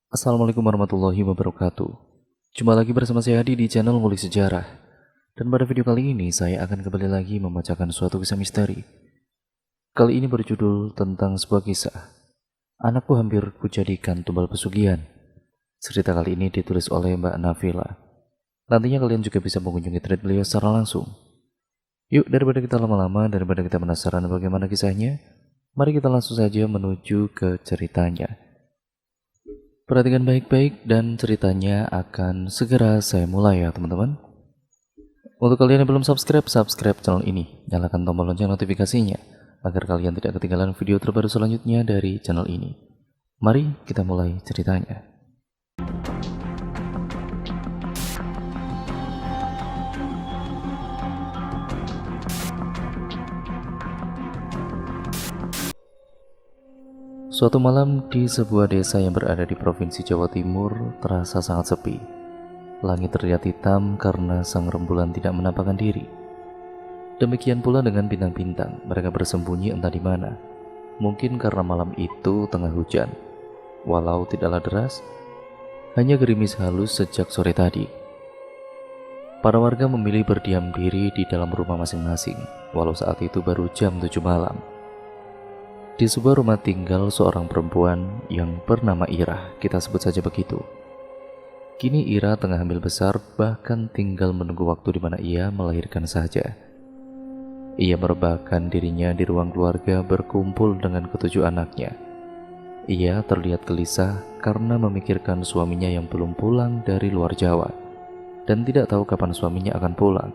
Assalamualaikum warahmatullahi wabarakatuh. Jumpa lagi bersama saya Adi di channel Ngulik Sejarah. Dan pada video kali ini saya akan kembali lagi membacakan suatu kisah misteri. Kali ini berjudul tentang sebuah kisah. Anakku hampir kujadikan tumbal pesugihan. Cerita kali ini ditulis oleh Mbak Nafila. Nantinya kalian juga bisa mengunjungi thread beliau secara langsung. Yuk, daripada kita lama-lama, daripada kita penasaran bagaimana kisahnya, mari kita langsung saja menuju ke ceritanya. Perhatikan baik-baik dan ceritanya akan segera saya mulai ya teman-teman. Untuk kalian yang belum subscribe channel ini. Nyalakan tombol lonceng notifikasinya agar kalian tidak ketinggalan video terbaru selanjutnya dari channel ini. Mari kita mulai ceritanya. Suatu malam di sebuah desa yang berada di Provinsi Jawa Timur terasa sangat sepi. Langit terlihat hitam karena sang rembulan tidak menampakkan diri. Demikian pula dengan bintang-bintang, mereka bersembunyi entah di mana. Mungkin karena malam itu tengah hujan. Walau tidaklah deras, hanya gerimis halus sejak sore tadi. Para warga memilih berdiam diri di dalam rumah masing-masing, walau saat itu baru jam 7 malam. Di sebuah rumah tinggal seorang perempuan yang bernama Ira, kita sebut saja begitu. Kini Ira tengah hamil besar, bahkan tinggal menunggu waktu di mana ia melahirkan saja. Ia merebahkan dirinya di ruang keluarga berkumpul dengan ketujuh anaknya. Ia terlihat gelisah karena memikirkan suaminya yang belum pulang dari luar Jawa dan tidak tahu kapan suaminya akan pulang.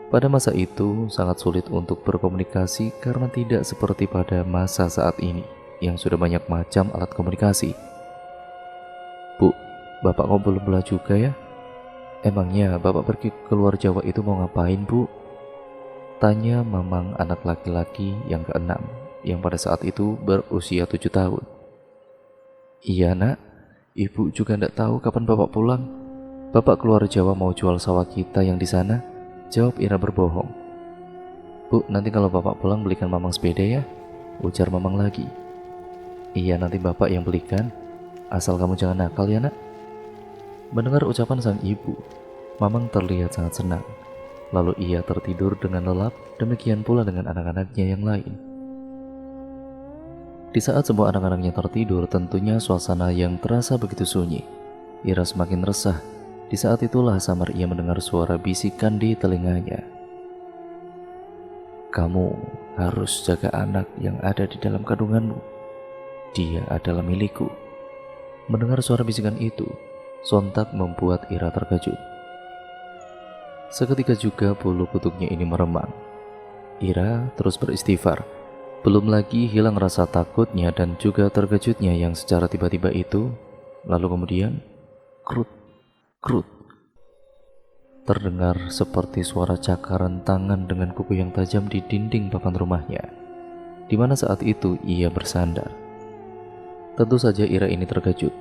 Pada masa itu sangat sulit untuk berkomunikasi karena tidak seperti pada masa saat ini yang sudah banyak macam alat komunikasi. Bu, bapak kok belum pulang juga ya? Emangnya bapak pergi ke luar Jawa itu mau ngapain, Bu? Tanya Mamang anak laki-laki yang keenam yang pada saat itu berusia 7 tahun. Iya nak, ibu juga tidak tahu kapan bapak pulang. Bapak keluar Jawa mau jual sawah kita yang di sana. Jawab Ira berbohong. Bu, nanti kalau bapak pulang belikan Mamang sepeda ya, ujar Mamang lagi. Iya, nanti bapak yang belikan, asal kamu jangan nakal ya nak. Mendengar ucapan sang ibu, Mamang terlihat sangat senang. Lalu ia tertidur dengan lelap, demikian pula dengan anak-anaknya yang lain. Di saat semua anak-anaknya tertidur, tentunya suasana yang terasa begitu sunyi. Ira semakin resah. Di saat itulah samar ia mendengar suara bisikan di telinganya. Kamu harus jaga anak yang ada di dalam kandunganmu. Dia adalah milikku. Mendengar suara bisikan itu, sontak membuat Ira terkejut. Seketika juga bulu kuduknya ini meremang. Ira terus beristighfar. Belum lagi hilang rasa takutnya dan juga terkejutnya yang secara tiba-tiba itu. Lalu kemudian, krut. Krut. Terdengar seperti suara cakaran tangan dengan kuku yang tajam di dinding papan rumahnya, di mana saat itu ia bersandar. Tentu saja Ira ini terkejut,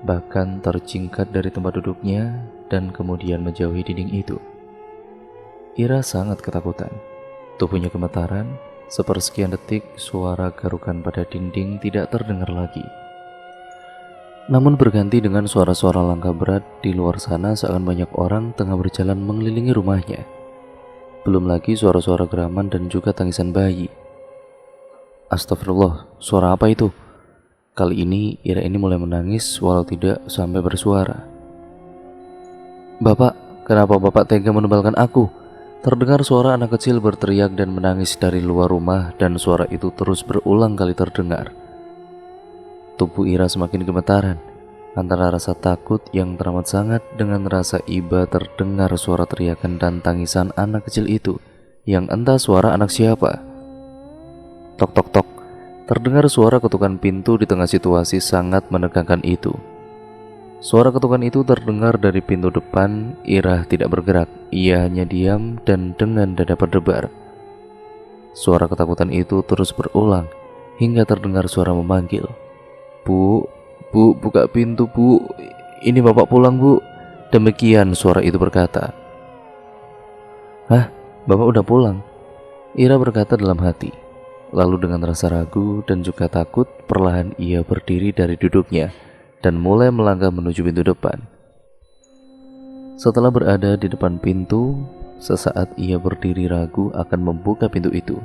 bahkan tercingkat dari tempat duduknya dan kemudian menjauhi dinding itu. Ira sangat ketakutan. Tubuhnya gemetaran, sepersekian detik suara garukan pada dinding tidak terdengar lagi. Namun berganti dengan suara-suara langkah berat di luar sana seakan banyak orang tengah berjalan mengelilingi rumahnya. Belum lagi suara-suara geraman dan juga tangisan bayi. Astagfirullah, suara apa itu? Kali ini Ira ini mulai menangis walau tidak sampai bersuara. Bapak, kenapa bapak tega menubalkan aku? Terdengar suara anak kecil berteriak dan menangis dari luar rumah dan suara itu terus berulang kali terdengar. Tubuh Ira semakin gemetaran antara rasa takut yang teramat sangat dengan rasa iba terdengar suara teriakan dan tangisan anak kecil itu yang entah suara anak siapa. Tok tok tok, terdengar suara ketukan pintu di tengah situasi sangat menegangkan itu. Suara ketukan itu terdengar dari pintu depan. Ira tidak bergerak, ia hanya diam dan dengan dada berdebar. Suara ketakutan itu terus berulang hingga terdengar suara memanggil. Bu, buka pintu bu, ini bapak pulang bu. Demikian suara itu berkata. Hah, bapak udah pulang? Ira berkata dalam hati. Lalu dengan rasa ragu dan juga takut, perlahan ia berdiri dari duduknya dan mulai melangkah menuju pintu depan. Setelah berada di depan pintu, sesaat ia berdiri ragu akan membuka pintu itu.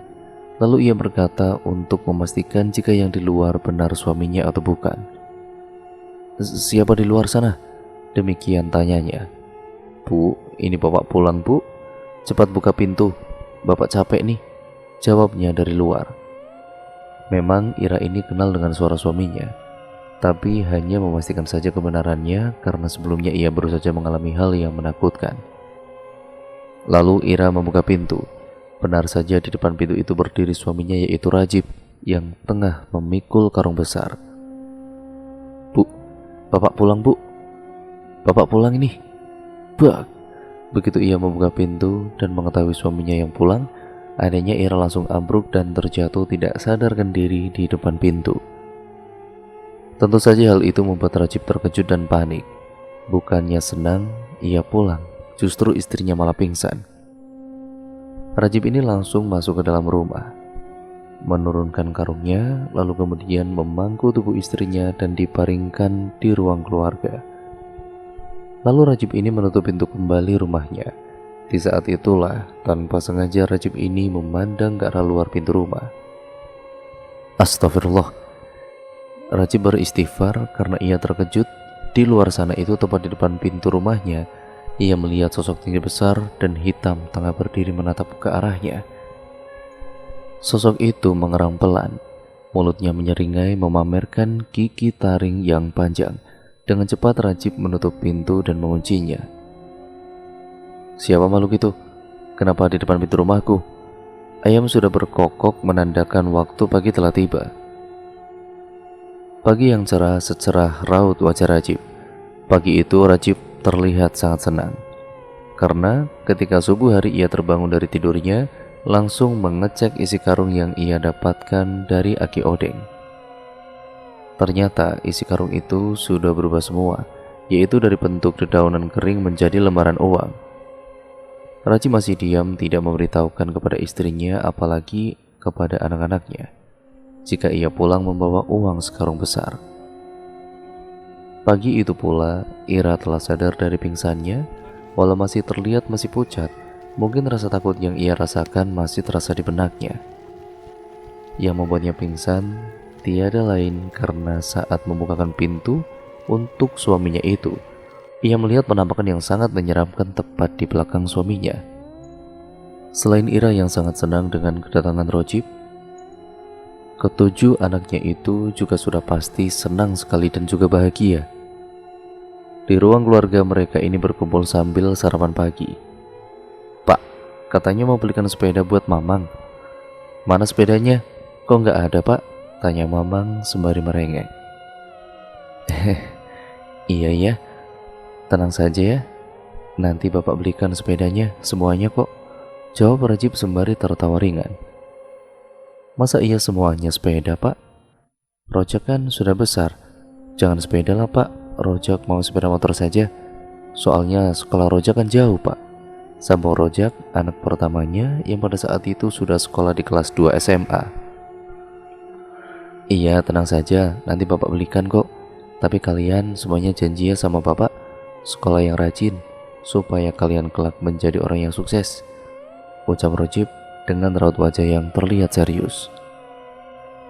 Lalu ia berkata untuk memastikan jika yang di luar benar suaminya atau bukan. "Siapa di luar sana?" Demikian tanyanya. "Bu, ini bapak pulang, Bu. Cepat buka pintu, bapak capek nih," jawabnya dari luar. Memang Ira ini kenal dengan suara suaminya, tapi hanya memastikan saja kebenarannya karena sebelumnya ia baru saja mengalami hal yang menakutkan. Lalu Ira membuka pintu. Benar saja di depan pintu itu berdiri suaminya, yaitu Rajib, yang tengah memikul karung besar. "Bu, bapak pulang, Bu. Bapak pulang ini." Bak! Begitu ia membuka pintu dan mengetahui suaminya yang pulang, adanya Ira langsung ambruk dan terjatuh tidak sadarkan diri di depan pintu. Tentu saja hal itu membuat Rajib terkejut dan panik. Bukannya senang ia pulang, justru istrinya malah pingsan. Rajib ini langsung masuk ke dalam rumah, menurunkan karungnya, lalu kemudian memangku tubuh istrinya dan dibaringkan di ruang keluarga. Lalu Rajib ini menutup pintu kembali rumahnya. Di saat itulah, tanpa sengaja Rajib ini memandang ke arah luar pintu rumah. Astagfirullah. Rajib beristighfar karena ia terkejut. Di luar sana itu, tepat di depan pintu rumahnya, ia melihat sosok tinggi besar dan hitam tengah berdiri menatap ke arahnya. Sosok itu mengerang pelan, mulutnya menyeringai memamerkan gigi taring yang panjang. Dengan cepat Rajib menutup pintu dan menguncinya. "Siapa makhluk itu? Kenapa di depan pintu rumahku?" Ayam sudah berkokok menandakan waktu pagi telah tiba. Pagi yang cerah secerah raut wajah Rajib. Pagi itu Rajib terlihat sangat senang, karena ketika subuh hari ia terbangun dari tidurnya, langsung mengecek isi karung yang ia dapatkan dari Aki Odeng. Ternyata isi karung itu sudah berubah semua, yaitu dari bentuk dedaunan kering menjadi lembaran uang. Rajib masih diam, tidak memberitahukan kepada istrinya, apalagi kepada anak-anaknya, jika ia pulang membawa uang sekarung besar. Pagi itu pula, Ira telah sadar dari pingsannya. Walau masih terlihat masih pucat, mungkin rasa takut yang ia rasakan masih terasa di benaknya. Yang membuatnya pingsan tiada lain karena saat membukakan pintu untuk suaminya itu, ia melihat penampakan yang sangat menyeramkan tepat di belakang suaminya. Selain Ira yang sangat senang dengan kedatangan Rajib, ketujuh anaknya itu juga sudah pasti senang sekali dan juga bahagia. Di ruang keluarga mereka ini berkumpul sambil sarapan pagi. "Pak, katanya mau belikan sepeda buat Mamang." "Mana sepedanya? Kok nggak ada, Pak?" tanya Mamang sembari merengek. "Iya ya, tenang saja ya. Nanti Bapak belikan sepedanya semuanya kok," jawab Rajib sembari tertawa ringan. "Masa iya semuanya sepeda, Pak? Rojak kan sudah besar. Jangan sepeda lah, Pak. Rojak mau sepeda motor saja. Soalnya sekolah Rojak kan jauh, Pak," sambung Rojak, anak pertamanya yang pada saat itu sudah sekolah di kelas 2 SMA. "Iya, tenang saja. Nanti Bapak belikan kok. Tapi kalian semuanya janji ya sama Bapak, sekolah yang rajin, supaya kalian kelak menjadi orang yang sukses," ucap Rajib dengan raut wajah yang terlihat serius.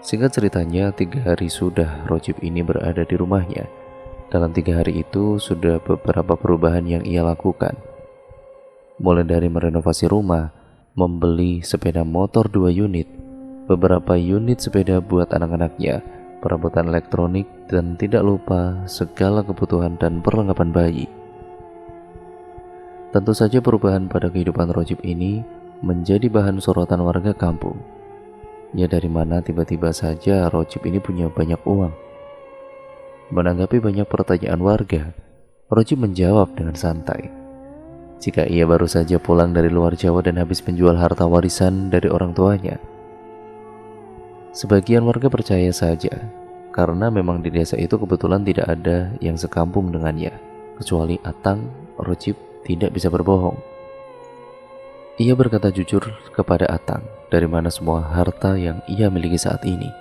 Singkat ceritanya, 3 hari sudah Rajib ini berada di rumahnya. Dalam 3 hari itu sudah beberapa perubahan yang ia lakukan. Mulai dari merenovasi rumah, membeli sepeda motor 2 unit, beberapa unit sepeda buat anak-anaknya, perabotan elektronik, dan tidak lupa segala kebutuhan dan perlengkapan bayi. Tentu saja perubahan pada kehidupan Rajib ini menjadi bahan sorotan warga kampung. Ya, dari mana tiba-tiba saja Rajib ini punya banyak uang? Menanggapi banyak pertanyaan warga, Rajib menjawab dengan santai. Jika ia baru saja pulang dari luar Jawa dan habis menjual harta warisan dari orang tuanya. Sebagian warga percaya saja, karena memang di desa itu kebetulan tidak ada yang sekampung dengannya, kecuali Atang. Rajib tidak bisa berbohong. Ia berkata jujur kepada Atang dari mana semua harta yang ia miliki saat ini.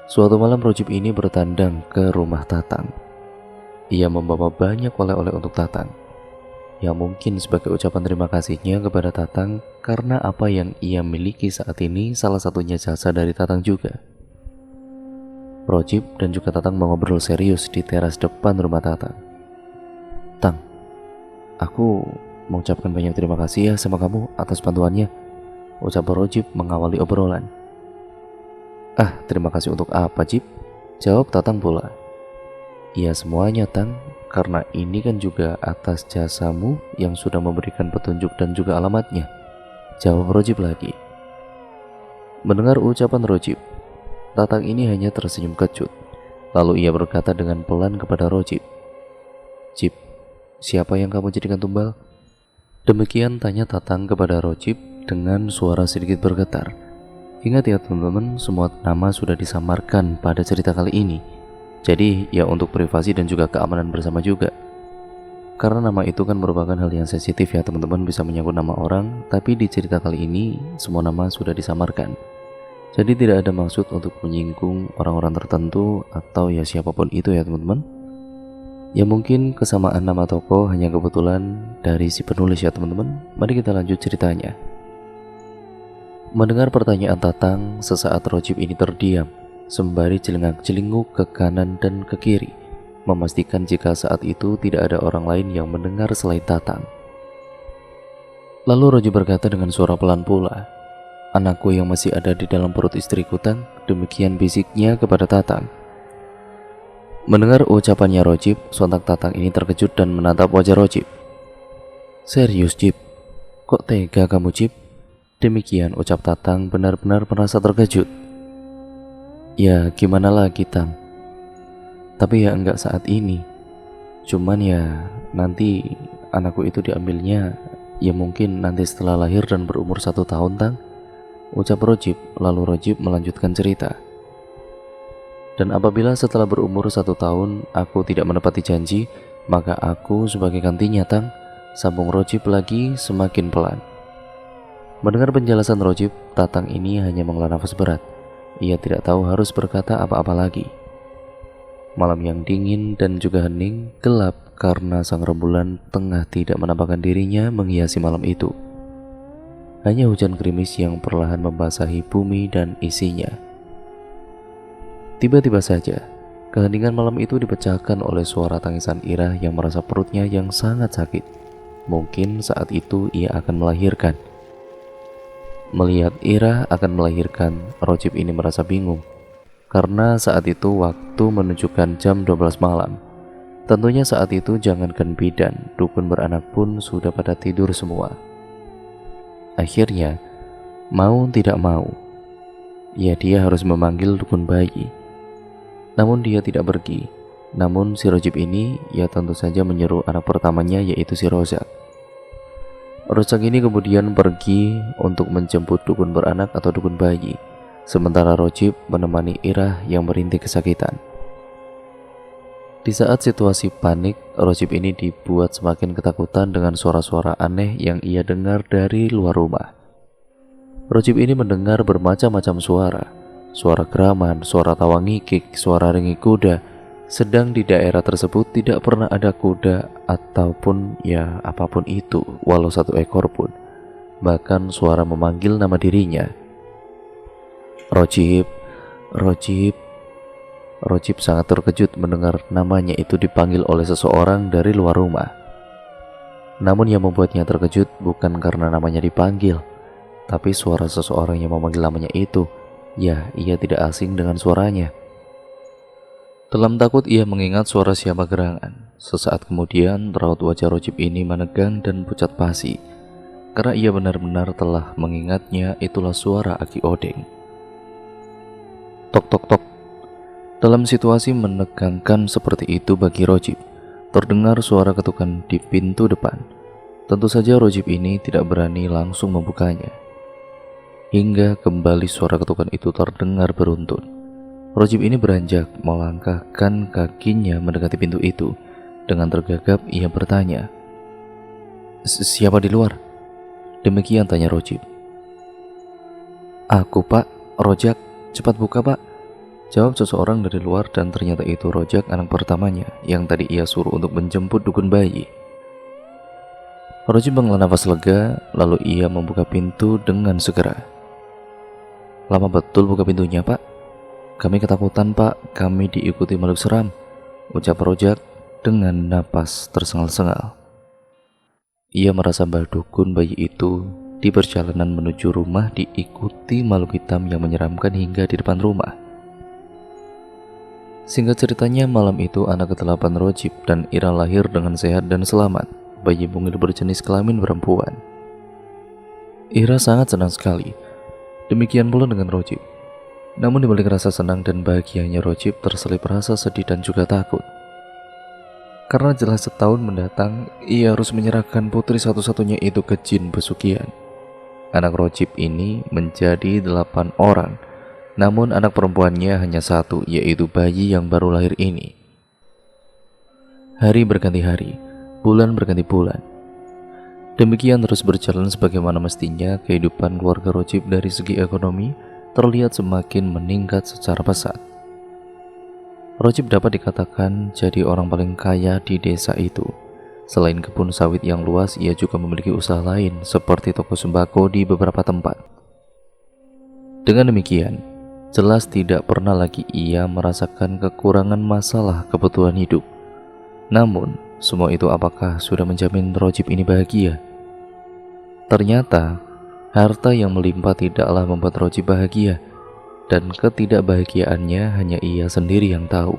Suatu malam Rojib ini bertandang ke rumah Tatang. Ia membawa banyak oleh-oleh untuk Tatang, yang mungkin sebagai ucapan terima kasihnya kepada Tatang karena apa yang ia miliki saat ini salah satunya jasa dari Tatang juga. Rojib dan juga Tatang mengobrol serius di teras depan rumah Tatang. "Tang, aku mengucapkan banyak terima kasih ya sama kamu atas bantuannya," ucap Rojib mengawali obrolan. "Ah, terima kasih untuk apa, Jib?" jawab Tatang pula. "Ya semuanya, Tang, karena ini kan juga atas jasamu yang sudah memberikan petunjuk dan juga alamatnya," jawab Rojib lagi. Mendengar ucapan Rojib, Tatang ini hanya tersenyum kecut. Lalu ia berkata dengan pelan kepada Rojib, "Jib, siapa yang kamu jadikan tumbal?" Demikian tanya Tatang kepada Rojib dengan suara sedikit bergetar. Ingat ya teman-teman, semua nama sudah disamarkan pada cerita kali ini. Jadi ya untuk privasi dan juga keamanan bersama juga. Karena nama itu kan merupakan hal yang sensitif ya teman-teman, bisa menyangkut nama orang. Tapi di cerita kali ini semua nama sudah disamarkan. Jadi tidak ada maksud untuk menyinggung orang-orang tertentu atau ya siapapun itu ya teman-teman. Ya mungkin kesamaan nama tokoh hanya kebetulan dari si penulis ya teman-teman. Mari kita lanjut ceritanya. Mendengar pertanyaan Tatang, sesaat Rojib ini terdiam, sembari celingak-celinguk ke kanan dan ke kiri, memastikan jika saat itu tidak ada orang lain yang mendengar selain Tatang. Lalu Rojib berkata dengan suara pelan pula, "Anakku yang masih ada di dalam perut istriku, Tang," demikian bisiknya kepada Tatang. Mendengar ucapannya Rojib, sontak Tatang ini terkejut dan menatap wajah Rojib. "Serius, Jib? Kok tega kamu, Jib?" Demikian ucap Tatang benar-benar merasa terkejut. "Ya gimana lagi, Tang? Tapi ya enggak saat ini. Cuman ya nanti anakku itu diambilnya ya mungkin nanti setelah lahir dan berumur 1 tahun, Tang," ucap Rojib. Lalu Rojib melanjutkan cerita. "Dan apabila setelah berumur 1 tahun aku tidak menepati janji, maka aku sebagai gantinya, Tang," sambung Rojib lagi semakin pelan. Mendengar penjelasan Rojib, Tatang ini hanya menghela nafas berat. Ia tidak tahu harus berkata apa-apa lagi. Malam yang dingin dan juga hening, gelap karena sang rembulan tengah tidak menampakkan dirinya menghiasi malam itu. Hanya hujan gerimis yang perlahan membasahi bumi dan isinya. Tiba-tiba saja, keheningan malam itu dipecahkan oleh suara tangisan Irah yang merasa perutnya yang sangat sakit. Mungkin saat itu ia akan melahirkan. Melihat Irah akan melahirkan, Rojib ini merasa bingung. Karena saat itu waktu menunjukkan jam 12 malam. Tentunya saat itu jangankan bidan, dukun beranak pun sudah pada tidur semua. Akhirnya, mau tidak mau, ya dia harus memanggil dukun bayi. Namun dia tidak pergi. Namun si Rojib ini ya tentu saja menyeru anak pertamanya, yaitu si Rozak. Rozak ini kemudian pergi untuk menjemput dukun beranak atau dukun bayi, sementara Rojib menemani Irah yang merintih kesakitan. Di saat situasi panik, Rojib ini dibuat semakin ketakutan dengan suara-suara aneh yang ia dengar dari luar rumah. Rojib ini mendengar bermacam-macam suara. Suara geraman, suara tawa ngikik, suara ringik kuda. Sedang di daerah tersebut tidak pernah ada kuda ataupun ya apapun itu, walau 1 ekor pun. Bahkan suara memanggil nama dirinya. "Rojib, Rojib." Rojib sangat terkejut mendengar namanya itu dipanggil oleh seseorang dari luar rumah. Namun yang membuatnya terkejut bukan karena namanya dipanggil, tapi suara seseorang yang memanggil namanya itu. Ya, ia tidak asing dengan suaranya. Dalam takut ia mengingat suara siapa gerangan. Sesaat kemudian raut wajah Rojib ini menegang dan pucat pasi, karena ia benar-benar telah mengingatnya itulah suara Aki Odeng. Tok tok tok. Dalam situasi menegangkan seperti itu bagi Rojib, terdengar suara ketukan di pintu depan. Tentu saja Rojib ini tidak berani langsung membukanya. Hingga kembali suara ketukan itu terdengar beruntun. Rojib ini beranjak melangkahkan kakinya mendekati pintu itu. Dengan tergagap ia bertanya, "Siapa di luar?" Demikian tanya Rojib. "Aku, Pak. Rojak, cepat buka, Pak," Jawab seseorang dari luar dan ternyata itu Rojak, anak pertamanya yang tadi ia suruh untuk menjemput dukun bayi. Rojib menghela nafas lega, lalu ia membuka pintu dengan segera. Lama betul buka pintunya, Pak. Kami ketakutan, Pak. Kami diikuti makhluk seram, ucap Rojak dengan napas tersengal-sengal. Ia merasa bahwa dukun bayi itu di perjalanan menuju rumah diikuti makhluk hitam yang menyeramkan hingga di depan rumah. Singkat ceritanya, malam itu anak ke-8 Rojib dan Ira lahir dengan sehat dan selamat. Bayi mungil berjenis kelamin perempuan. Ira sangat senang sekali. Demikian pula dengan Rojib. Namun di balik rasa senang dan bahagianya Rojib terselip rasa sedih dan juga takut. Karena jelas setahun mendatang ia harus menyerahkan putri satu-satunya itu ke jin pesugihan. Anak Rojib ini menjadi 8 orang. Namun anak perempuannya hanya 1, yaitu bayi yang baru lahir ini. Hari berganti hari, bulan berganti bulan. Demikian terus berjalan sebagaimana mestinya kehidupan keluarga Rojib dari segi ekonomi terlihat semakin meningkat secara pesat. Rojib dapat dikatakan jadi orang paling kaya di desa itu. Selain kebun sawit yang luas, ia juga memiliki usaha lain seperti toko sembako di beberapa tempat. Dengan demikian, jelas tidak pernah lagi ia merasakan kekurangan masalah kebutuhan hidup. Namun, semua itu apakah sudah menjamin Rojib ini bahagia? Ternyata, harta yang melimpah tidaklah membuat Rojib bahagia, dan ketidakbahagiaannya hanya ia sendiri yang tahu.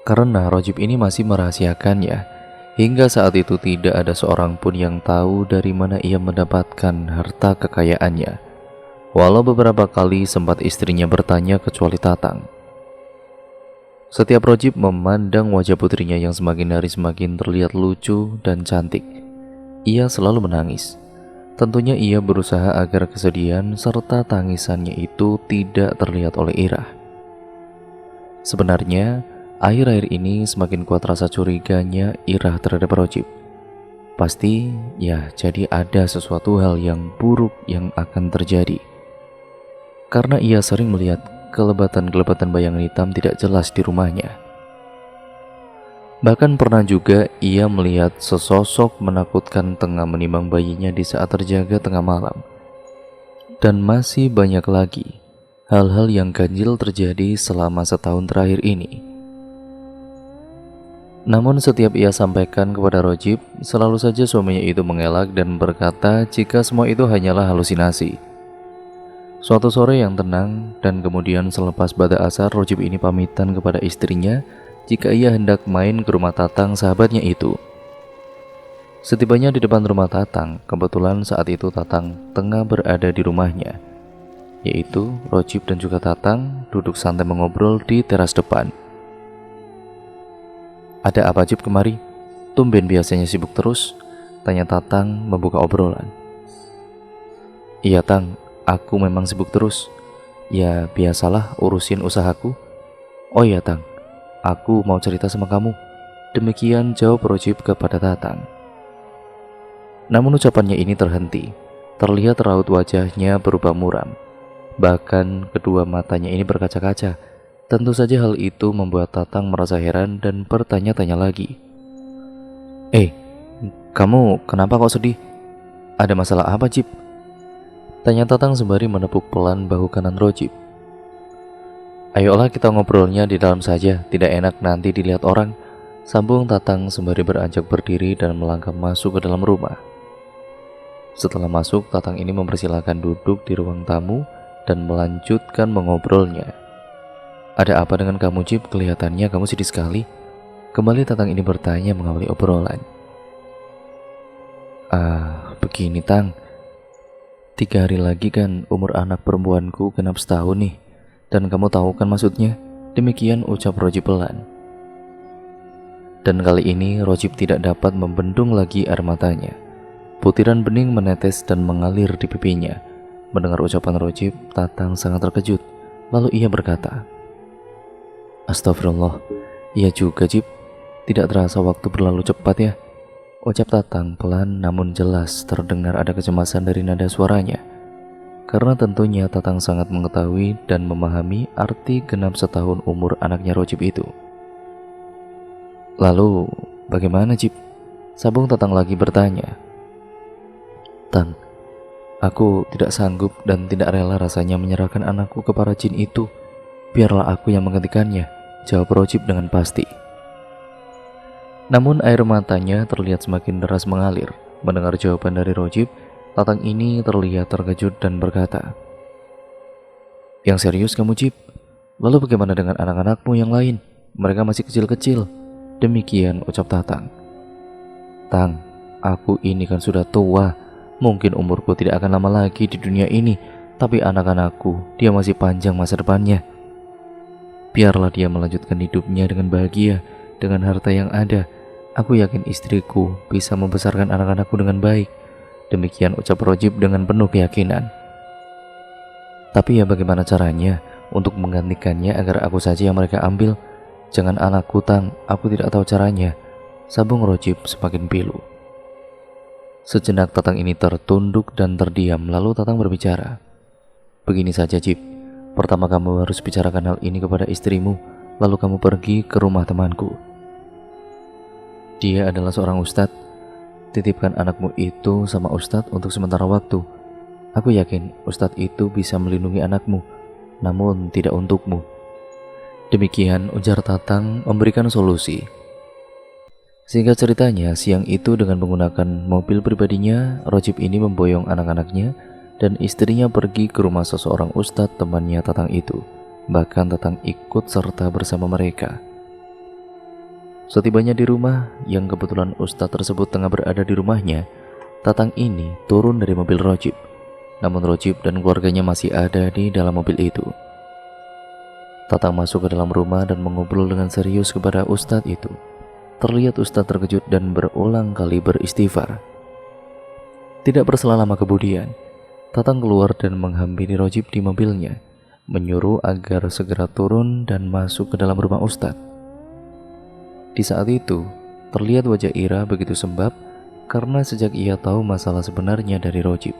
Karena Rojib ini masih merahasiakannya, hingga saat itu tidak ada seorang pun yang tahu dari mana ia mendapatkan harta kekayaannya. Walau beberapa kali sempat istrinya bertanya kecuali Tatang. Setiap Rojib memandang wajah putrinya yang semakin hari semakin terlihat lucu dan cantik, ia selalu menangis. Tentunya ia berusaha agar kesedihan serta tangisannya itu tidak terlihat oleh Ira. Sebenarnya, akhir-akhir ini semakin kuat rasa curiganya Ira terhadap Rojib. Pasti, ya jadi ada sesuatu hal yang buruk yang akan terjadi. Karena ia sering melihat kelebatan-kelebatan bayangan hitam tidak jelas di rumahnya. Bahkan pernah juga ia melihat sesosok menakutkan tengah menimbang bayinya di saat terjaga tengah malam. Dan masih banyak lagi hal-hal yang ganjil terjadi selama setahun terakhir ini. Namun setiap ia sampaikan kepada Rojib, selalu saja suaminya itu mengelak dan berkata jika semua itu hanyalah halusinasi. Suatu sore yang tenang dan kemudian selepas bada asar, Rojib ini pamitan kepada istrinya jika ia hendak main ke rumah Tatang sahabatnya itu. Setibanya di depan rumah Tatang, kebetulan saat itu Tatang tengah berada di rumahnya, yaitu Rojib dan juga Tatang duduk santai mengobrol di teras depan. Ada apa Jib kemari? Tumben biasanya sibuk terus, tanya Tatang membuka obrolan. Iya Tang, aku memang sibuk terus. Ya biasalah urusin usahaku. Oh iya Tang, aku mau cerita sama kamu. Demikian jawab Rojib kepada Tatang. Namun ucapannya ini terhenti. Terlihat raut wajahnya berubah muram. Bahkan kedua matanya ini berkaca-kaca. Tentu saja hal itu membuat Tatang merasa heran dan bertanya-tanya lagi. Kamu kenapa kok sedih? Ada masalah apa Jib? Tanya Tatang sembari menepuk pelan bahu kanan Rojib. Ayolah kita ngobrolnya di dalam saja, tidak enak nanti dilihat orang, sambung Tatang sembari beranjak berdiri dan melangkah masuk ke dalam rumah. Setelah masuk, Tatang ini mempersilahkan duduk di ruang tamu dan melanjutkan mengobrolnya. Ada apa dengan kamu Jib? Kelihatannya kamu sedih sekali. Kembali Tatang ini bertanya mengawali obrolan. Begini Tang, 3 hari lagi kan umur anak perempuanku genap setahun nih. Dan kamu tahu kan maksudnya? Demikian ucap Rojib pelan. Dan kali ini Rojib tidak dapat membendung lagi air matanya. Butiran bening menetes dan mengalir di pipinya. Mendengar ucapan Rojib, Tatang sangat terkejut. Lalu ia berkata, Astagfirullah, iya juga Jib, tidak terasa waktu berlalu cepat ya. Ucap Tatang pelan namun jelas terdengar ada kecemasan dari nada suaranya. karena tentunya Tatang sangat mengetahui dan memahami arti genap setahun umur anaknya Rojib itu. Lalu, bagaimana Cip? Sambung Tatang lagi bertanya. Tang, aku tidak sanggup dan tidak rela rasanya menyerahkan anakku ke para jin itu. Biarlah aku yang menggantikannya, jawab Rojib dengan pasti. Namun air matanya terlihat semakin deras mengalir. Mendengar jawaban dari Rojib, Tatang ini terlihat terkejut dan berkata, "Yang serius kamu, Cip? Lalu bagaimana dengan anak-anakmu yang lain? Mereka masih kecil-kecil." Demikian ucap Tatang. "Tang, aku ini kan sudah tua. Mungkin umurku tidak akan lama lagi di dunia ini, tapi anak-anakku, dia masih panjang masa depannya. Biarlah dia melanjutkan hidupnya dengan bahagia, dengan harta yang ada. Aku yakin istriku bisa membesarkan anak-anakku dengan baik." Demikian ucap Rojib dengan penuh keyakinan. "Tapi ya bagaimana caranya untuk menggantikannya agar aku saja yang mereka ambil? Jangan anakku, Tang, aku tidak tahu caranya," sambung Rojib semakin pilu. Sejenak Tatang ini tertunduk dan terdiam, lalu Tatang berbicara. "Begini saja, Cip. Pertama kamu harus bicarakan hal ini kepada istrimu, lalu kamu pergi ke rumah temanku. Dia adalah seorang ustadz. Titipkan anakmu itu sama ustadz untuk sementara waktu. Aku yakin ustadz itu bisa melindungi anakmu, namun tidak untukmu." Demikian ujar Tatang memberikan solusi. Singkat ceritanya, siang itu dengan menggunakan mobil pribadinya, Rojib ini memboyong anak-anaknya dan istrinya pergi ke rumah seseorang ustadz temannya Tatang itu. Bahkan Tatang ikut serta bersama mereka. Setibanya di rumah, yang kebetulan ustadz tersebut tengah berada di rumahnya, Tatang ini turun dari mobil Rojib. Namun Rojib dan keluarganya masih ada di dalam mobil itu. Tatang masuk ke dalam rumah dan mengobrol dengan serius kepada ustadz itu. Terlihat ustadz terkejut dan berulang kali beristighfar. Tidak berselang lama kemudian, Tatang keluar dan menghampiri Rojib di mobilnya, menyuruh agar segera turun dan masuk ke dalam rumah ustadz. Di saat itu, terlihat wajah Ira begitu sembab karena sejak ia tahu masalah sebenarnya dari Rojib.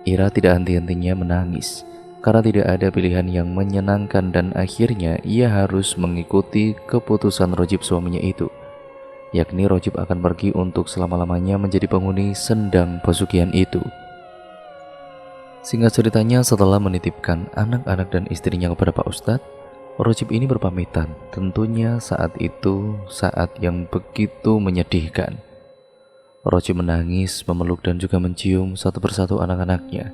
Ira tidak henti-hentinya menangis karena tidak ada pilihan yang menyenangkan dan akhirnya ia harus mengikuti keputusan Rojib suaminya itu, yakni Rojib akan pergi untuk selama-lamanya menjadi penghuni sendang pesugihan itu. Singkat ceritanya, setelah menitipkan anak-anak dan istrinya kepada Pak Ustadz, Rojib ini berpamitan. Tentunya saat itu saat yang begitu menyedihkan. Rojib menangis, memeluk dan juga mencium satu persatu anak-anaknya.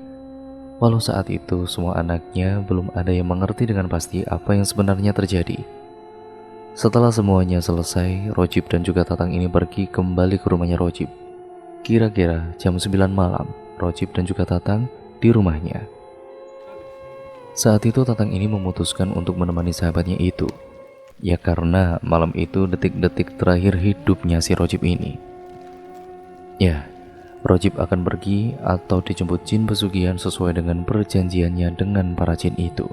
Walau saat itu semua anaknya belum ada yang mengerti dengan pasti apa yang sebenarnya terjadi. Setelah semuanya selesai, Rojib dan juga Tatang ini pergi kembali ke rumahnya Rojib. Kira-kira jam 9 malam, Rojib dan juga Tatang di rumahnya. Saat itu Tatang ini memutuskan untuk menemani sahabatnya itu. Ya karena malam itu detik-detik terakhir hidupnya si Rojib ini. Ya, Rojib akan pergi atau dijemput jin pesugihan sesuai dengan perjanjiannya dengan para jin itu.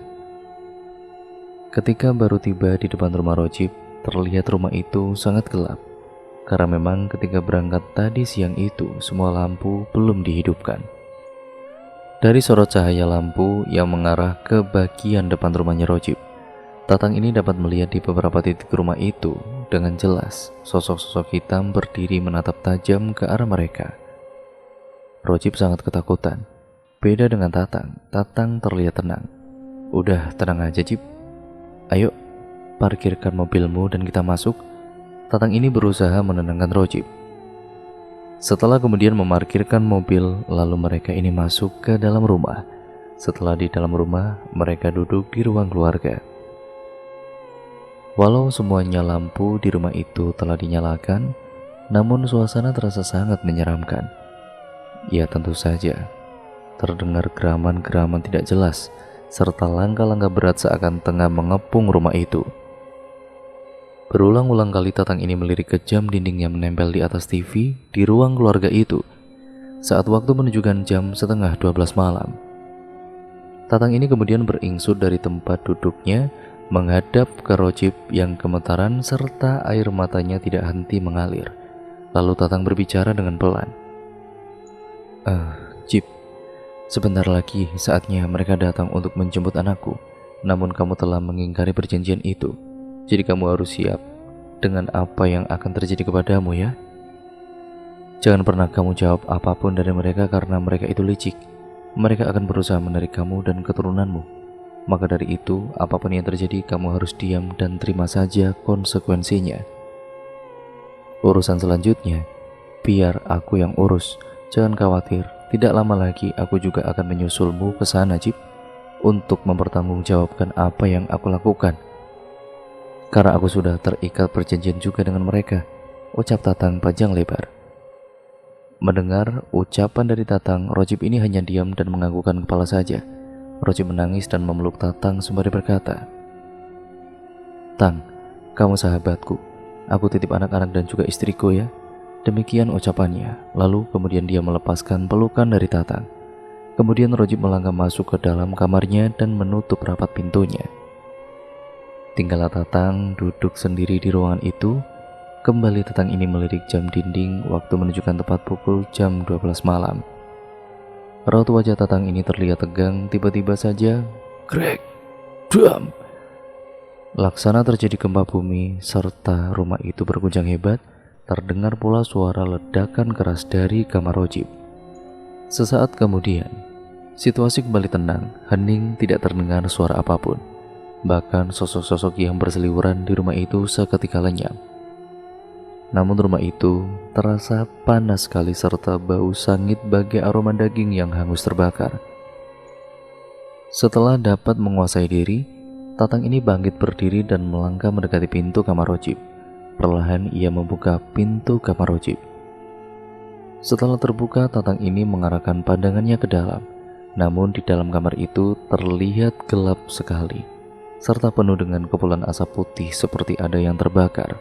Ketika baru tiba di depan rumah Rojib, terlihat rumah itu sangat gelap. Karena memang ketika berangkat tadi siang itu, semua lampu belum dihidupkan. Dari sorot cahaya lampu yang mengarah ke bagian depan rumahnya Rojib, Tatang ini dapat melihat di beberapa titik rumah itu dengan jelas sosok-sosok hitam berdiri menatap tajam ke arah mereka. Rojib sangat ketakutan. Beda dengan Tatang, Tatang terlihat tenang. "Udah tenang aja, Jib. Ayo, parkirkan mobilmu dan kita masuk." Tatang ini berusaha menenangkan Rojib. Setelah kemudian memarkirkan mobil, lalu mereka ini masuk ke dalam rumah. Setelah di dalam rumah, mereka duduk di ruang keluarga. Walau semuanya lampu di rumah itu telah dinyalakan, namun suasana terasa sangat menyeramkan. Ya tentu saja, terdengar geraman-geraman tidak jelas, serta langkah-langkah berat seakan tengah mengepung rumah itu. Berulang-ulang kali Tatang ini melirik ke jam dinding yang menempel di atas TV di ruang keluarga itu saat waktu menunjukkan jam setengah 12 malam. Tatang ini kemudian beringsut dari tempat duduknya menghadap ke Rojib yang gemetaran serta air matanya tidak henti mengalir. Lalu Tatang berbicara dengan pelan. Jib, Sebentar lagi saatnya mereka datang untuk menjemput anakku. Namun kamu telah mengingkari perjanjian itu. Jadi kamu harus siap dengan apa yang akan terjadi kepadamu ya. Jangan pernah kamu jawab apapun dari mereka karena mereka itu licik. Mereka akan berusaha menarik kamu dan keturunanmu. Maka dari itu, apapun yang terjadi kamu harus diam dan terima saja konsekuensinya. Urusan selanjutnya, biar aku yang urus. Jangan khawatir, tidak lama lagi aku juga akan menyusulmu ke sana, Jip, untuk mempertanggungjawabkan apa yang aku lakukan. Karena aku sudah terikat perjanjian juga dengan mereka, ucap Tatang panjang lebar. Mendengar ucapan dari Tatang, Rojib ini hanya diam dan menganggukkan kepala saja. Rojib menangis dan memeluk Tatang sembari berkata, "Tang, kamu sahabatku. Aku titip anak-anak dan juga istriku ya." Demikian ucapannya. Lalu kemudian dia melepaskan pelukan dari Tatang. Kemudian Rojib melangkah masuk ke dalam kamarnya dan menutup rapat pintunya. Tinggallah Tatang duduk sendiri di ruangan itu. Kembali Tatang ini melirik jam dinding. Waktu menunjukkan tepat pukul jam 12 malam. Raut wajah Tatang ini terlihat tegang. Tiba-tiba saja, krek, dam. Laksana terjadi gempa bumi serta rumah itu berguncang hebat. Terdengar pula suara ledakan keras dari kamar Rojib. Sesaat kemudian, situasi kembali tenang, hening, tidak terdengar suara apapun. Bahkan sosok-sosok yang berseliweran di rumah itu seketika lenyap. Namun rumah itu terasa panas sekali serta bau sangit bagai aroma daging yang hangus terbakar. Setelah dapat menguasai diri, Tatang ini bangkit berdiri dan melangkah mendekati pintu kamar Rojib. Perlahan ia membuka pintu kamar Rojib. Setelah terbuka, Tatang ini mengarahkan pandangannya ke dalam. Namun di dalam kamar itu terlihat gelap sekali, serta penuh dengan kepulan asap putih seperti ada yang terbakar.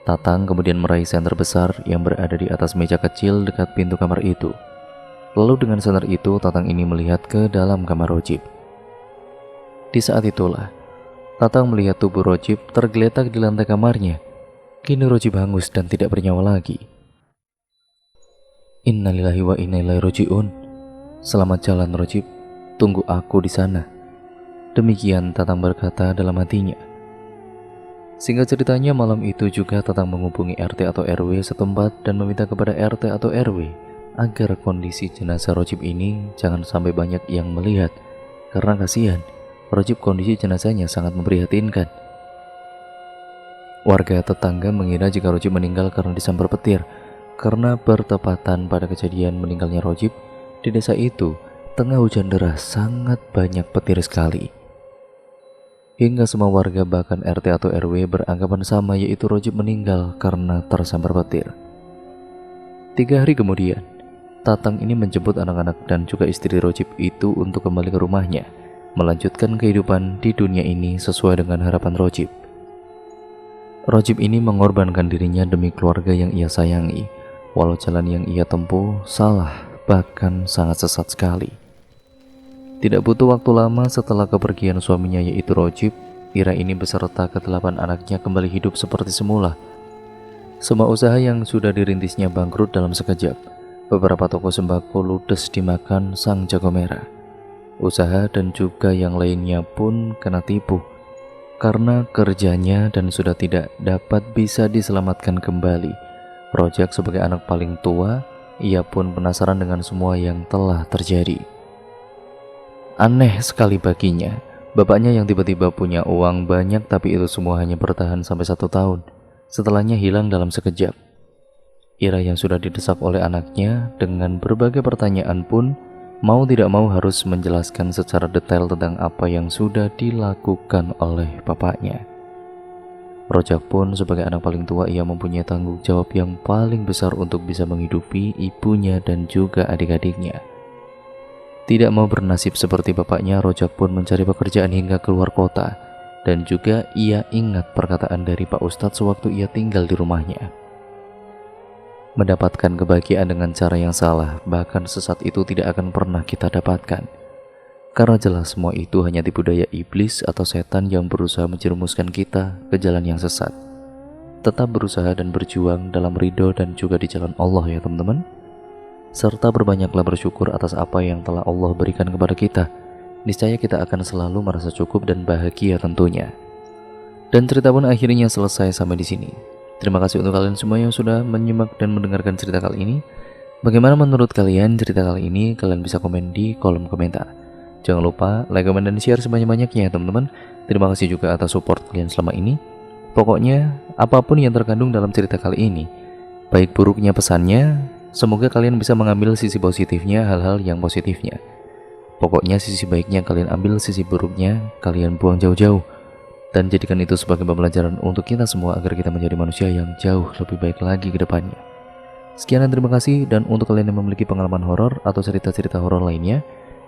Tatang kemudian meraih senter besar yang berada di atas meja kecil dekat pintu kamar itu. Lalu dengan senter itu, Tatang ini melihat ke dalam kamar Rojib. Di saat itulah Tatang melihat tubuh Rojib tergeletak di lantai kamarnya. Kini Rojib hangus dan tidak bernyawa lagi. Innalillahi wa inna ilaihi raji'un. Selamat jalan Rojib, tunggu aku di sana. Demikian Tatang berkata dalam hatinya. Singkat ceritanya, malam itu juga Tatang menghubungi RT atau RW setempat dan meminta kepada RT atau RW agar kondisi jenazah Rojib ini jangan sampai banyak yang melihat, karena kasihan Rojib kondisi jenazahnya sangat memprihatinkan. Warga tetangga mengira jika Rojib meninggal karena disambar petir. Karena bertepatan pada kejadian meninggalnya Rojib, di desa itu tengah hujan deras, sangat banyak petir sekali. Hingga semua warga bahkan RT atau RW beranggapan sama, yaitu Rojib meninggal karena tersambar petir. 3 hari kemudian, Tatang ini menjemput anak-anak dan juga istri Rojib itu untuk kembali ke rumahnya, melanjutkan kehidupan di dunia ini sesuai dengan harapan Rojib. Rojib ini mengorbankan dirinya demi keluarga yang ia sayangi, walau jalan yang ia tempuh salah, bahkan sangat sesat sekali. Tidak butuh waktu lama setelah kepergian suaminya yaitu Rojib, Ira ini beserta ke-8 anaknya kembali hidup seperti semula. Semua usaha yang sudah dirintisnya bangkrut dalam sekejap. Beberapa toko sembako ludes dimakan sang jago merah. Usaha dan juga yang lainnya pun kena tipu karena kerjanya dan sudah tidak dapat bisa diselamatkan kembali. Rojak sebagai anak paling tua, ia pun penasaran dengan semua yang telah terjadi. Aneh sekali baginya, bapaknya yang tiba-tiba punya uang banyak, tapi itu semua hanya bertahan sampai 1 tahun. Setelahnya hilang dalam sekejap. Ira yang sudah didesak oleh anaknya dengan berbagai pertanyaan pun mau tidak mau harus menjelaskan secara detail tentang apa yang sudah dilakukan oleh bapaknya. Rojak pun sebagai anak paling tua, ia mempunyai tanggung jawab yang paling besar untuk bisa menghidupi ibunya dan juga adik-adiknya. Tidak mau bernasib seperti bapaknya, Rojak pun mencari pekerjaan hingga keluar kota. Dan juga ia ingat perkataan dari Pak Ustadz sewaktu ia tinggal di rumahnya. Mendapatkan kebahagiaan dengan cara yang salah, bahkan sesat, itu tidak akan pernah kita dapatkan. Karena jelas semua itu hanya tipu daya iblis atau setan yang berusaha menjerumuskan kita ke jalan yang sesat. Tetap berusaha dan berjuang dalam ridho dan juga di jalan Allah ya teman-teman. serta berbanyaklah bersyukur atas apa yang telah Allah berikan kepada kita. Niscaya kita akan selalu merasa cukup dan bahagia tentunya. Dan cerita pun akhirnya selesai sampai di sini. Terima kasih untuk kalian semua yang sudah menyimak dan mendengarkan cerita kali ini. Bagaimana menurut kalian cerita kali ini? Kalian bisa komen di kolom komentar. Jangan lupa like, komen, dan share sebanyak-banyaknya ya teman-teman. Terima kasih juga atas support kalian selama ini. Pokoknya apapun yang terkandung dalam cerita kali ini, baik buruknya pesannya, semoga kalian bisa mengambil sisi positifnya, hal-hal yang positifnya. Pokoknya sisi baiknya kalian ambil, sisi buruknya kalian buang jauh-jauh. Dan jadikan itu sebagai pembelajaran untuk kita semua agar kita menjadi manusia yang jauh lebih baik lagi ke depannya. Sekian dan terima kasih. Dan untuk kalian yang memiliki pengalaman horor atau cerita-cerita horor lainnya,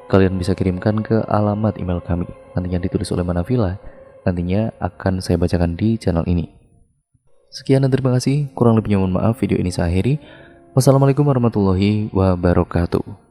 kalian bisa kirimkan ke alamat email kami. Nantinya ditulis oleh Manavila. Nantinya akan saya bacakan di channel ini. Sekian dan terima kasih. Kurang lebihnya mohon maaf, video ini saya akhiri. Wassalamualaikum warahmatullahi wabarakatuh.